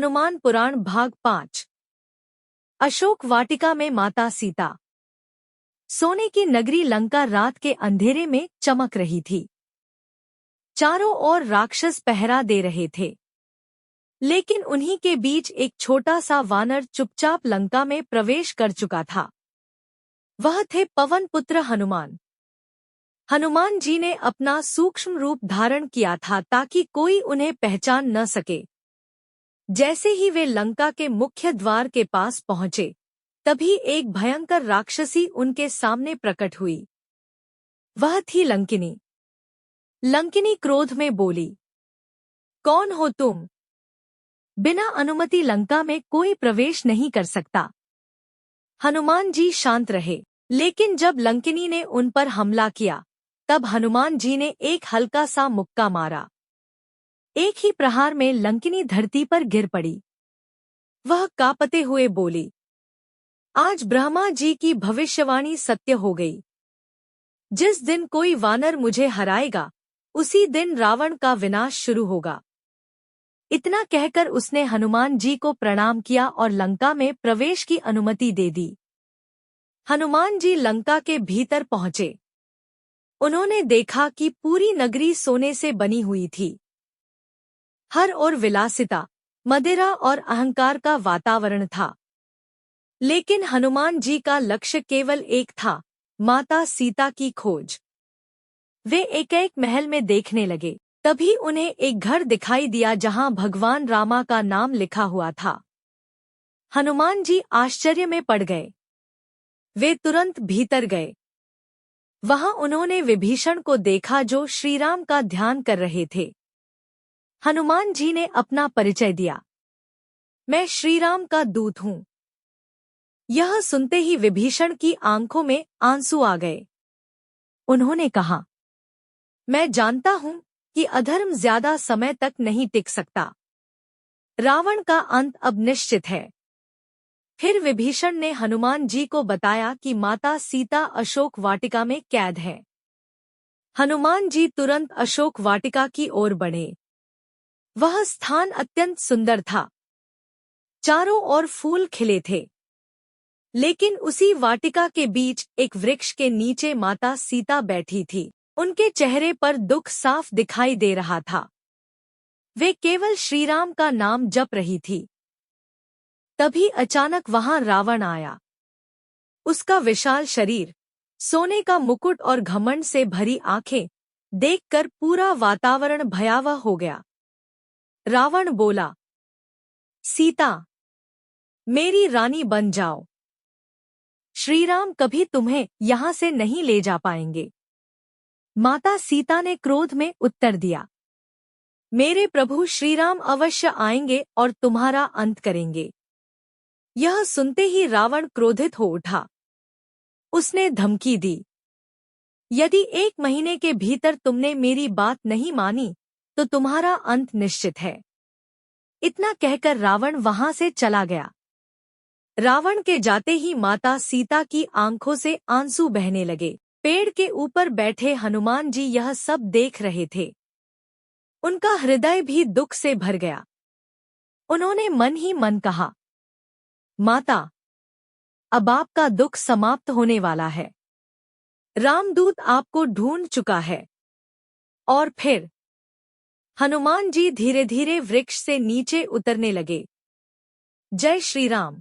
हनुमान पुराण भाग 5। अशोक वाटिका में माता सीता। सोने की नगरी लंका रात के अंधेरे में चमक रही थी। चारों ओर राक्षस पहरा दे रहे थे, लेकिन उन्हीं के बीच एक छोटा सा वानर चुपचाप लंका में प्रवेश कर चुका था। वह थे पवन पुत्र हनुमान। हनुमान जी ने अपना सूक्ष्म रूप धारण किया था ताकि कोई उन्हें पहचान न सके। जैसे ही वे लंका के मुख्य द्वार के पास पहुंचे, तभी एक भयंकर राक्षसी उनके सामने प्रकट हुई। वह थी लंकिनी। लंकिनी क्रोध में बोली, कौन हो तुम? बिना अनुमति लंका में कोई प्रवेश नहीं कर सकता। हनुमान जी शांत रहे, लेकिन जब लंकिनी ने उन पर हमला किया, तब हनुमान जी ने एक हल्का सा मुक्का मारा। एक ही प्रहार में लंकिनी धरती पर गिर पड़ी। वह कांपते हुए बोली, आज ब्रह्मा जी की भविष्यवाणी सत्य हो गई। जिस दिन कोई वानर मुझे हराएगा, उसी दिन रावण का विनाश शुरू होगा। इतना कहकर उसने हनुमान जी को प्रणाम किया और लंका में प्रवेश की अनुमति दे दी। हनुमान जी लंका के भीतर पहुंचे। उन्होंने देखा कि पूरी नगरी सोने से बनी हुई थी। हर ओर विलासिता, मदिरा और अहंकार का वातावरण था। लेकिन हनुमान जी का लक्ष्य केवल एक था, माता सीता की खोज। वे एक एक महल में देखने लगे। तभी उन्हें एक घर दिखाई दिया जहां भगवान रामा का नाम लिखा हुआ था। हनुमान जी आश्चर्य में पड़ गए। वे तुरंत भीतर गए। वहां उन्होंने विभीषण को देखा जो श्रीराम का ध्यान कर रहे थे। हनुमान जी ने अपना परिचय दिया, मैं श्रीराम का दूत हूँ। यह सुनते ही विभीषण की आंखों में आंसू आ गए। उन्होंने कहा, मैं जानता हूँ कि अधर्म ज्यादा समय तक नहीं टिक सकता। रावण का अंत अब निश्चित है। फिर विभीषण ने हनुमान जी को बताया कि माता सीता अशोक वाटिका में कैद है। हनुमान जी तुरंत अशोक वाटिका की ओर बढ़े। वह स्थान अत्यंत सुंदर था। चारों ओर फूल खिले थे। लेकिन उसी वाटिका के बीच एक वृक्ष के नीचे माता सीता बैठी थी। उनके चेहरे पर दुख साफ दिखाई दे रहा था। वे केवल श्रीराम का नाम जप रही थी। तभी अचानक वहां रावण आया। उसका विशाल शरीर, सोने का मुकुट और घमंड से भरी आंखें देखकर पूरा वातावरण भयावह हो गया। रावण बोला, सीता, मेरी रानी बन जाओ। श्रीराम कभी तुम्हें यहाँ से नहीं ले जा पाएंगे। माता सीता ने क्रोध में उत्तर दिया, मेरे प्रभु श्रीराम अवश्य आएंगे और तुम्हारा अंत करेंगे। यह सुनते ही रावण क्रोधित हो उठा। उसने धमकी दी, यदि 1 महीने के भीतर तुमने मेरी बात नहीं मानी तो तुम्हारा अंत निश्चित है। इतना कहकर रावण वहां से चला गया। रावण के जाते ही माता सीता की आंखों से आंसू बहने लगे। पेड़ के ऊपर बैठे हनुमान जी यह सब देख रहे थे। उनका हृदय भी दुख से भर गया। उन्होंने मन ही मन कहा, माता, अब आपका दुख समाप्त होने वाला है। रामदूत आपको ढूंढ चुका है। और फिर हनुमान जी धीरे धीरे वृक्ष से नीचे उतरने लगे। जय श्री राम।